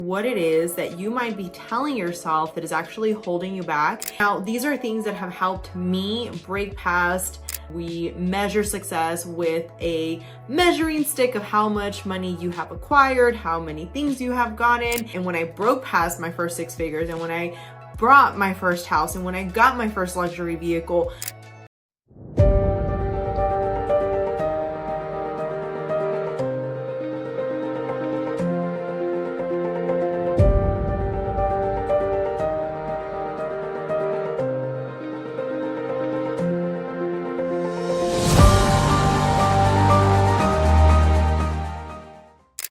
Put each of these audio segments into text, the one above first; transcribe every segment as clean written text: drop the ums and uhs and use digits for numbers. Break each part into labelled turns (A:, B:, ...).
A: what it is that you might be telling yourself that is actually holding you back. Now, these are things that have helped me break past. We measure success with a measuring stick of how much money you have acquired, how many things you have gotten. And when I broke past my first 6 figures, and when I bought my first house, and when I got my first luxury vehicle,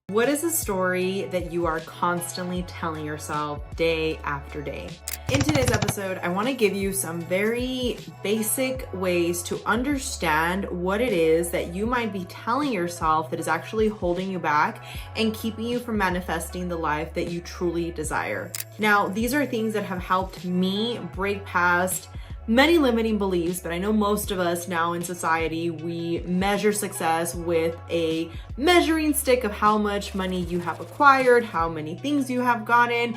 A: what is a story that you are constantly telling yourself day after day? In today's episode, I want to give you some very basic ways to understand what it is that you might be telling yourself that is actually holding you back and keeping you from manifesting the life that you truly desire. Now, these are things that have helped me break past many limiting beliefs, but I know most of us now in society, we measure success with a measuring stick of how much money you have acquired, how many things you have gotten.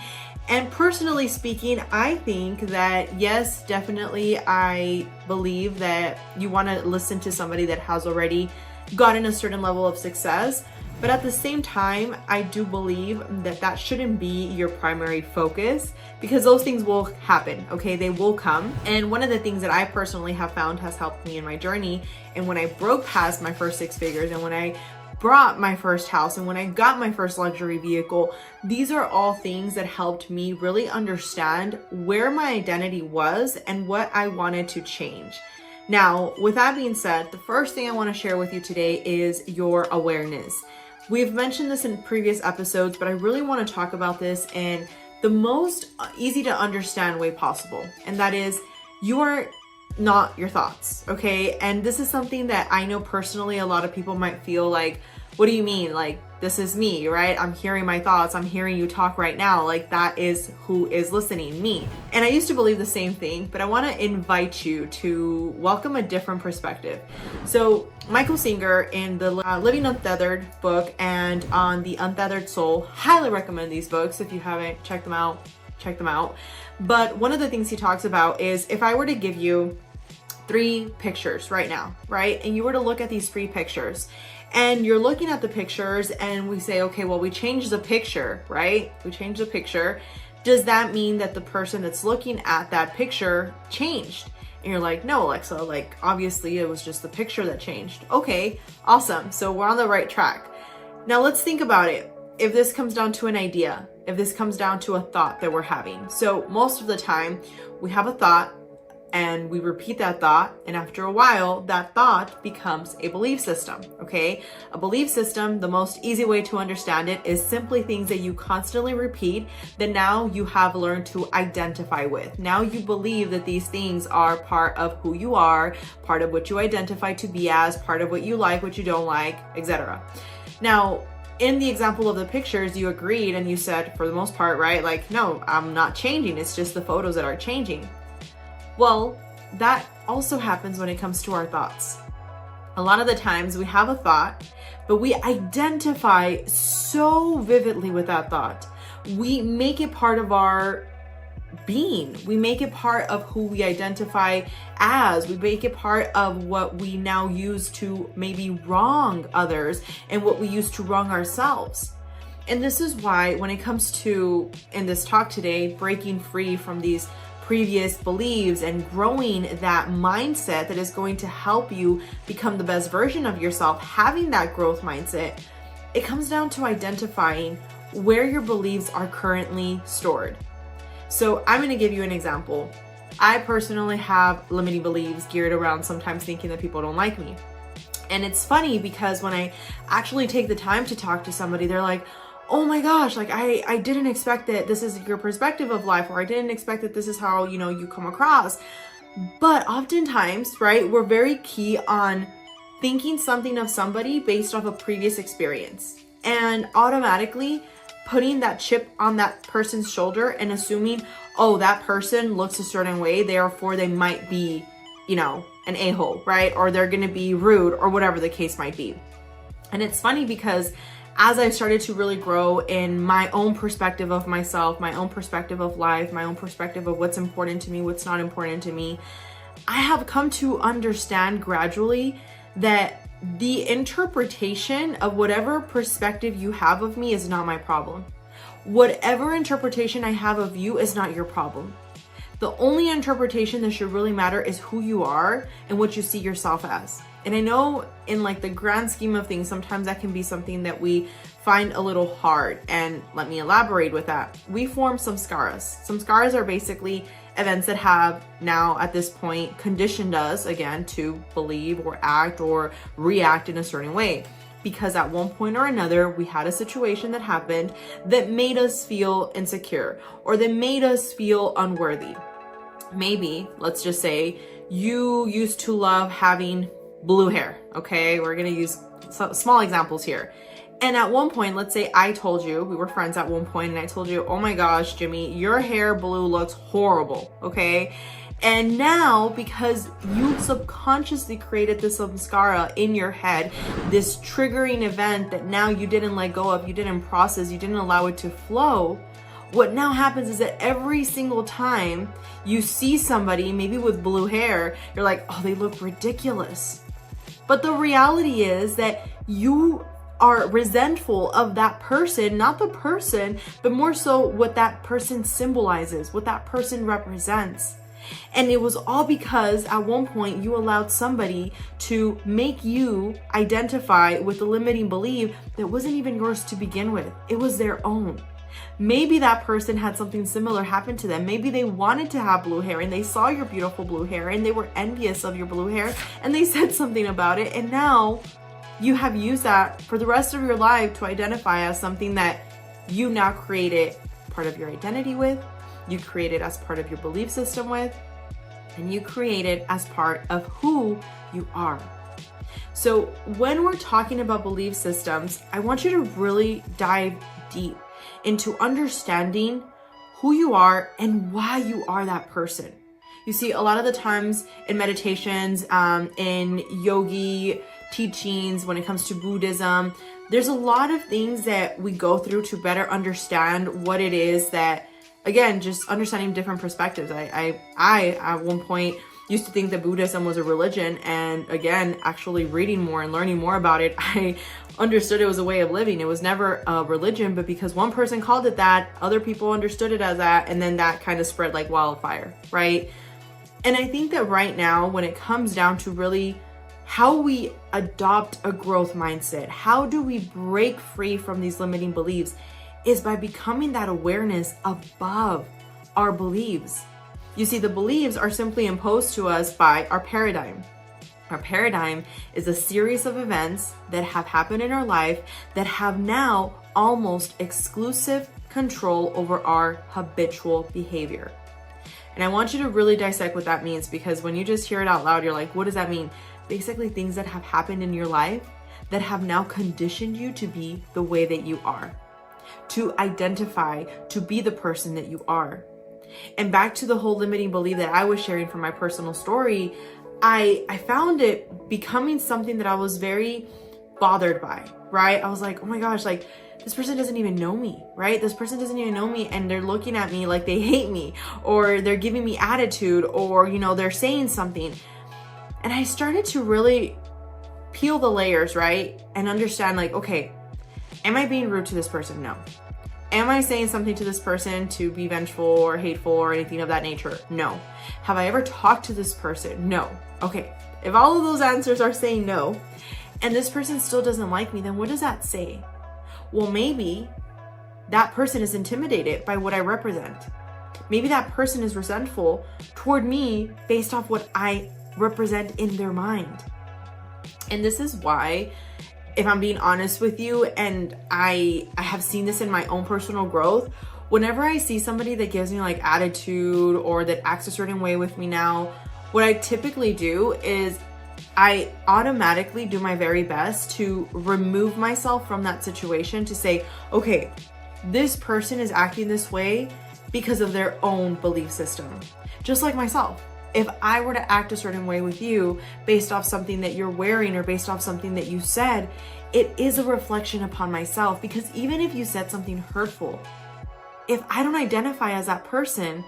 A: And personally speaking, I think that yes, definitely, I believe that you want to listen to somebody that has already gotten a certain level of success. But at the same time, I do believe that that shouldn't be your primary focus, because those things will happen, okay? They will come. And one of the things that I personally have found has helped me in my journey, and when I broke past my first 6 figures, and when I bought my first house, and when I got my first luxury vehicle, these are all things that helped me really understand where my identity was and what I wanted to change. Now, with that being said, the first thing I want to share with you today is your awareness. We've mentioned this in previous episodes, but I really want to talk about this in the most easy to understand way possible. And that is, you are not your thoughts, okay? And this is something that I know personally a lot of people might feel like, what do you mean? Like, this is me, right? I'm hearing my thoughts. I'm hearing you talk right now. Like, that is who is listening, me. And I used to believe the same thing, but I want to invite you to welcome a different perspective. So Michael Singer in the Living Untethered book and on The Untethered Soul, highly recommend these books. If you haven't checked them out, check them out. But one of the things he talks about is, if I were to give you 3 pictures right now, right? And you were to look at these 3 pictures, and you're looking at the pictures and we say, okay, well, we changed the picture, right? We changed the picture. Does that mean that the person that's looking at that picture changed? And you're like, no, Alexa, like, obviously it was just the picture that changed. Okay, awesome. So we're on the right track. Now let's think about it. If this comes down to an idea, if this comes down to a thought that we're having. So most of the time we have a thought, and we repeat that thought, and after a while, that thought becomes a belief system, okay? A belief system, the most easy way to understand it is simply things that you constantly repeat that now you have learned to identify with. Now you believe that these things are part of who you are, part of what you identify to be as, part of what you like, what you don't like, etc. Now, in the example of the pictures, you agreed and you said, for the most part, right? Like, no, I'm not changing. It's just the photos that are changing. Well, that also happens when it comes to our thoughts. A lot of the times we have a thought, but we identify so vividly with that thought. We make it part of our being. We make it part of who we identify as. We make it part of what we now use to maybe wrong others and what we use to wrong ourselves. And this is why when it comes to, in this talk today, breaking free from these previous beliefs and growing that mindset that is going to help you become the best version of yourself, having that growth mindset, it comes down to identifying where your beliefs are currently stored. So I'm going to give you an example. I personally have limiting beliefs geared around sometimes thinking that people don't like me. And it's funny because when I actually take the time to talk to somebody, they're like, oh my gosh, like I didn't expect that this is your perspective of life, or I didn't expect that this is how, you come across. But oftentimes, right, we're very key on thinking something of somebody based off a previous experience and automatically putting that chip on that person's shoulder and assuming, oh, that person looks a certain way, therefore they might be, an a-hole, right? Or they're going to be rude or whatever the case might be. And it's funny because as I started to really grow in my own perspective of myself, my own perspective of life, my own perspective of what's important to me, what's not important to me, I have come to understand gradually that the interpretation of whatever perspective you have of me is not my problem. Whatever interpretation I have of you is not your problem. The only interpretation that should really matter is who you are and what you see yourself as. And I know in like the grand scheme of things, sometimes that can be something that we find a little hard. And let me elaborate with that. We form some Scaras. Some Scaras are basically events that have now at this point conditioned us again to believe or act or react in a certain way. Because at one point or another, we had a situation that happened that made us feel insecure or that made us feel unworthy. Maybe, let's just say, you used to love having blue hair, okay? We're gonna use some small examples here. And at one point, let's say I told you, we were friends at one point, and I told you, oh my gosh, Jimmy, your hair blue looks horrible, okay? And now, because you subconsciously created this samskara in your head, this triggering event that now you didn't let go of, you didn't process, you didn't allow it to flow, what now happens is that every single time you see somebody, maybe with blue hair, you're like, oh, they look ridiculous. But the reality is that you are resentful of that person, not the person, but more so what that person symbolizes, what that person represents. And it was all because at one point you allowed somebody to make you identify with a limiting belief that wasn't even yours to begin with. It was their own. Maybe that person had something similar happen to them. Maybe they wanted to have blue hair and they saw your beautiful blue hair and they were envious of your blue hair and they said something about it. And now you have used that for the rest of your life to identify as something that you now created part of your identity with, you created as part of your belief system with, and you created as part of who you are. So when we're talking about belief systems, I want you to really dive deep into understanding who you are and why you are that person. You see, a lot of the times in meditations, in yogi teachings, when it comes to Buddhism, there's a lot of things that we go through to better understand what it is that, again, just understanding different perspectives. I at one point used to think that Buddhism was a religion, and again, actually reading more and learning more about it, I understood it was a way of living. It was never a religion, but because one person called it that, other people understood it as that, and then that kind of spread like wildfire, right? And I think that right now, when it comes down to really how we adopt a growth mindset, how do we break free from these limiting beliefs, is by becoming that awareness above our beliefs. You see, the beliefs are simply imposed to us by our paradigm. Our paradigm is a series of events that have happened in our life that have now almost exclusive control over our habitual behavior. And I want you to really dissect what that means, because when you just hear it out loud, you're like, what does that mean? Basically, things that have happened in your life that have now conditioned you to be the way that you are, to identify, to be the person that you are. And back to the whole limiting belief that I was sharing from my personal story, I found it becoming something that I was very bothered by, right? I was like, oh my gosh, like this person doesn't even know me, right? This person doesn't even know me, and they're looking at me like they hate me, or they're giving me attitude, or, you know, they're saying something. And I started to really peel the layers, right? And understand, like, okay, am I being rude to this person? No. Am I saying something to this person to be vengeful or hateful or anything of that nature? No. Have I ever talked to this person? No. Okay, if all of those answers are saying no, and this person still doesn't like me, then what does that say? Well, maybe that person is intimidated by what I represent. Maybe that person is resentful toward me based off what I represent in their mind. And this is why, if I'm being honest with you, and I have seen this in my own personal growth, whenever I see somebody that gives me like attitude or that acts a certain way with me now, what I typically do is I automatically do my very best to remove myself from that situation, to say, okay, this person is acting this way because of their own belief system. Just like myself. if I were to act a certain way with you based off something that you're wearing or based off something that you said, it is a reflection upon myself. Because even if you said something hurtful, if I don't identify as that person,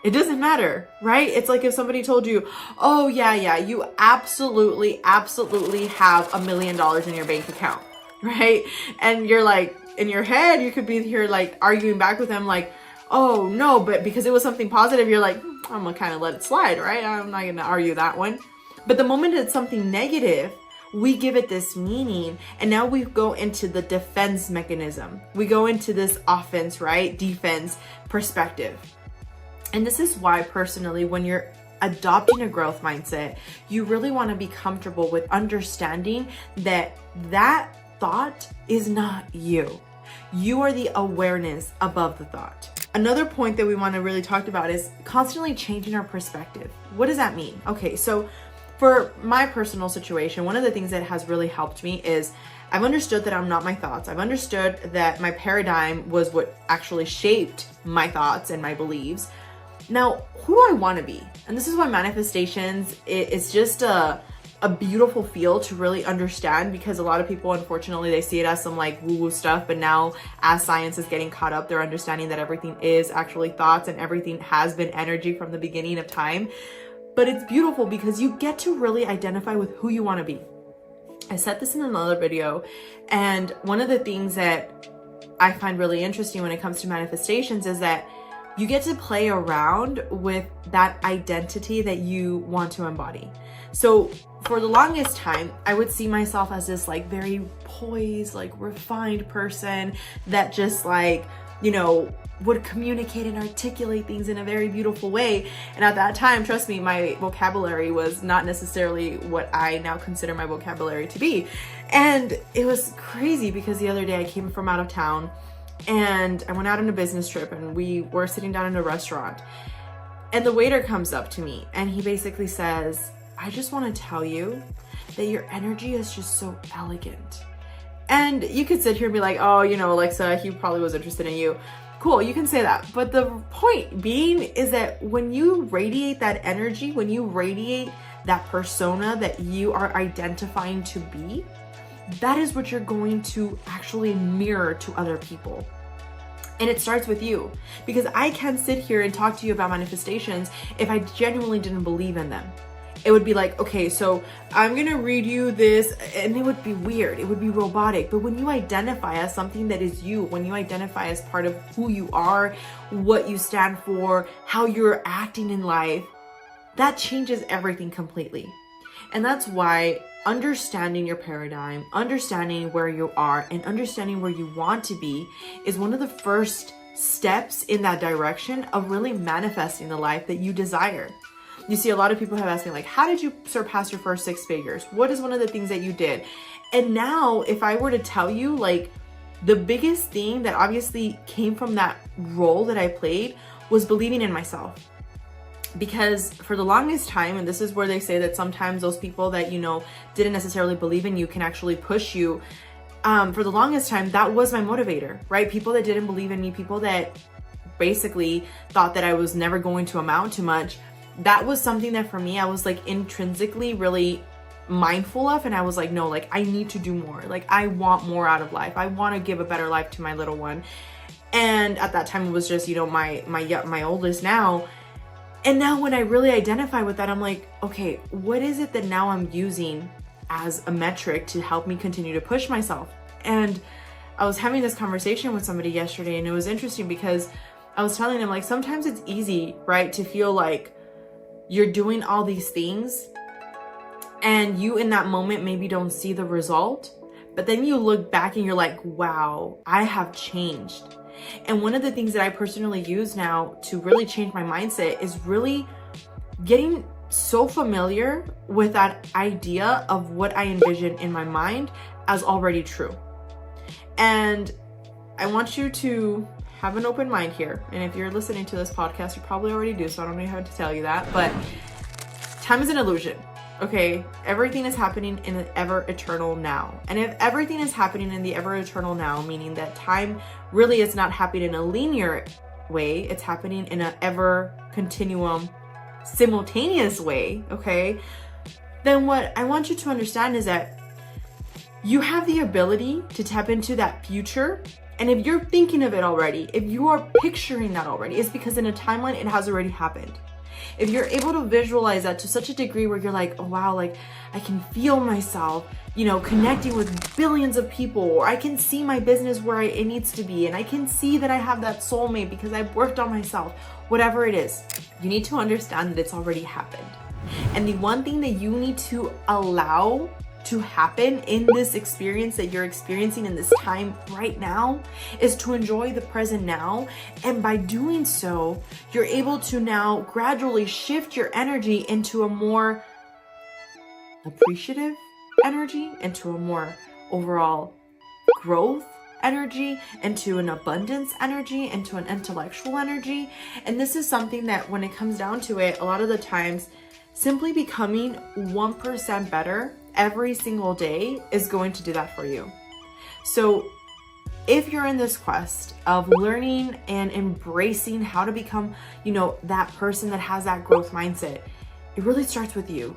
A: it doesn't matter, right? It's like if somebody told you, oh yeah, you absolutely have $1 million in your bank account, right? And you're like, in your head, you could be here like arguing back with them like, oh no, but because it was something positive, you're like, I'm gonna kind of let it slide, right? I'm not gonna argue that one. But the moment it's something negative, we give it this meaning, and now we go into the defense mechanism. We go into this offense, right? Defense perspective. And this is why personally, when you're adopting a growth mindset, you really want to be comfortable with understanding that that thought is not you. You are the awareness above the thought. Another point that we want to really talk about is constantly changing our perspective. What does that mean? Okay, so for my personal situation, one of the things that has really helped me is I've understood that I'm not my thoughts. I've understood that my paradigm was what actually shaped my thoughts and my beliefs. Now, who do I want to be? And this is why manifestations, it's just a beautiful field to really understand, because a lot of people, unfortunately, they see it as some like woo-woo stuff. But now as science is getting caught up, they're understanding that everything is actually thoughts and everything has been energy from the beginning of time. But it's beautiful because you get to really identify with who you want to be. I said this in another video, and one of the things that I find really interesting when it comes to manifestations is that you get to play around with that identity that you want to embody. So for the longest time, I would see myself as this like very poised, like refined person that just like, you know, would communicate and articulate things in a very beautiful way. And at that time, trust me, my vocabulary was not necessarily what I now consider my vocabulary to be. And it was crazy because the other day I came from out of town and I went out on a business trip, and we were sitting down in a restaurant, and the waiter comes up to me and he basically says, I just want to tell you that your energy is just so elegant. And you could sit here and be like, oh, you know, Alexa, he probably was interested in you. Cool, you can say that. But the point being is that when you radiate that energy, when you radiate that persona that you are identifying to be, that is what you're going to actually mirror to other people. And it starts with you, because I can't sit here and talk to you about manifestations if I genuinely didn't believe in them. It would be like, okay, so I'm gonna read you this, and it would be weird, it would be robotic. But when you identify as something that is you, when you identify as part of who you are, what you stand for, how you're acting in life, that changes everything completely. And that's why understanding your paradigm, understanding where you are, and understanding where you want to be is one of the first steps in that direction of really manifesting the life that you desire. You see, a lot of people have asked me, like, how did you surpass your first 6 figures? What is one of the things that you did? And now, if I were to tell you, like, the biggest thing that obviously came from that role that I played was believing in myself. Because for the longest time, and this is where they say that sometimes those people that, you know, didn't necessarily believe in you can actually push you. For the longest time, that was my motivator, right? People that didn't believe in me, people that basically thought that I was never going to amount to much. That was something that for me, I was like intrinsically really mindful of. And I was like, no, like I need to do more. Like I want more out of life. I want to give a better life to my little one. And at that time it was just, you know, my oldest now. And now when I really identify with that, I'm like, okay, what is it that now I'm using as a metric to help me continue to push myself? And I was having this conversation with somebody yesterday, and it was interesting because I was telling them, like, sometimes it's easy, right, to feel like you're doing all these things and you in that moment maybe don't see the result, but then you look back and you're like, wow, I have changed. And one of the things that I personally use now to really change my mindset is really getting so familiar with that idea of what I envision in my mind as already true. And I want you to have an open mind here. And if you're listening to this podcast, you probably already do, so I don't know how to tell you that, but time is an illusion. Okay, everything is happening in an ever-eternal now. And if everything is happening in the ever-eternal now, meaning that time really is not happening in a linear way, it's happening in an ever-continuum simultaneous way, okay, then what I want you to understand is that you have the ability to tap into that future. And if you're thinking of it already, if you are picturing that already, it's because in a timeline, it has already happened. If you're able to visualize that to such a degree where you're like, oh wow, like I can feel myself, you know, connecting with billions of people, or I can see my business where it needs to be, and I can see that I have that soulmate because I've worked on myself, whatever it is, you need to understand that it's already happened. And the one thing that you need to allow to happen in this experience that you're experiencing in this time right now is to enjoy the present now. And by doing so, you're able to now gradually shift your energy into a more appreciative energy, into a more overall growth energy, into an abundance energy, into an intellectual energy. And this is something that when it comes down to it, a lot of the times, simply becoming 1% better every single day is going to do that for you. So if you're in this quest of learning and embracing how to become, you know, that person that has that growth mindset, it really starts with you.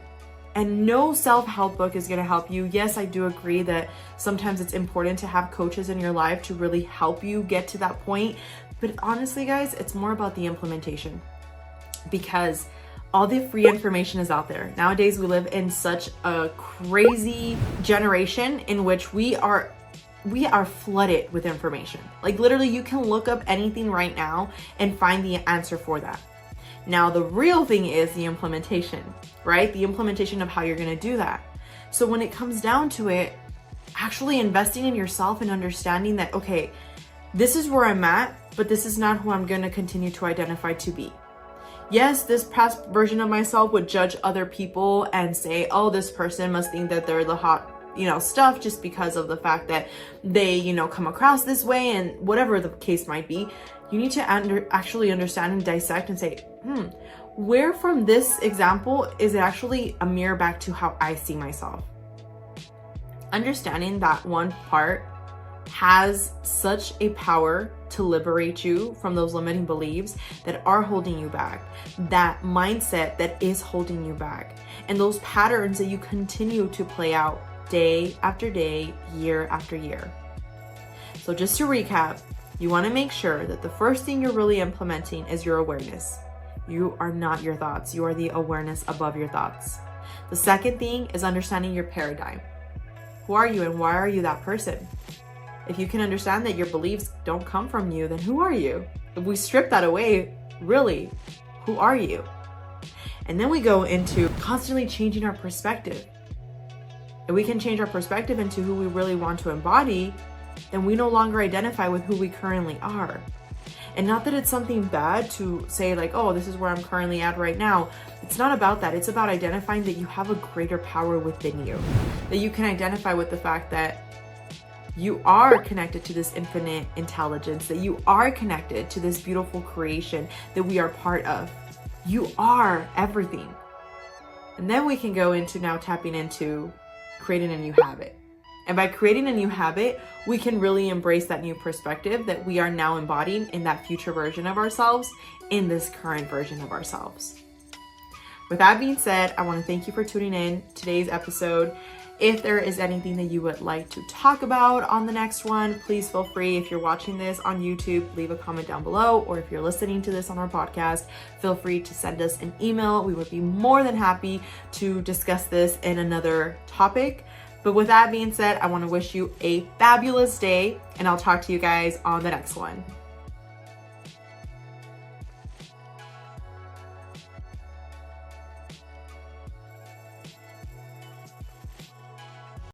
A: And no self-help book is going to help you. Yes, I do agree that sometimes it's important to have coaches in your life to really help you get to that point. But honestly, guys, it's more about the implementation, because all the free information is out there. Nowadays, we live in such a crazy generation in which we are flooded with information. Like literally, you can look up anything right now and find the answer for that. Now, the real thing is the implementation, right? The implementation of how you're gonna do that. So when it comes down to it, actually investing in yourself and understanding that, okay, this is where I'm at, but this is not who I'm gonna continue to identify to be. Yes, this past version of myself would judge other people and say, oh, this person must think that they're the hot, you know, stuff just because of the fact that they, you know, come across this way, and whatever the case might be. You need to actually understand and dissect and say, where from this example is it actually a mirror back to how I see myself? Understanding that one part has such a power to liberate you from those limiting beliefs that are holding you back, that mindset that is holding you back, and those patterns that you continue to play out day after day, year after year. So just to recap, you want to make sure that the first thing you're really implementing is your awareness. You are not your thoughts. You are the awareness above your thoughts. The second thing is understanding your paradigm. Who are you and why are you that person? If you can understand that your beliefs don't come from you, then who are you? If we strip that away, really, who are you? And then we go into constantly changing our perspective. If we can change our perspective into who we really want to embody, then we no longer identify with who we currently are. And not that it's something bad to say like, oh, this is where I'm currently at right now. It's not about that. It's about identifying that you have a greater power within you, that you can identify with the fact that you are connected to this infinite intelligence, that you are connected to this beautiful creation that we are part of. You are everything. And then we can go into now tapping into creating a new habit. And by creating a new habit, we can really embrace that new perspective that we are now embodying in that future version of ourselves, in this current version of ourselves. With that being said, I want to thank you for tuning in today's episode. If there is anything that you would like to talk about on the next one, please feel free. If you're watching this on YouTube, leave a comment down below, or if you're listening to this on our podcast, feel free to send us an email. We would be more than happy to discuss this in another topic. But with that being said, I want to wish you a fabulous day, and I'll talk to you guys on the next one.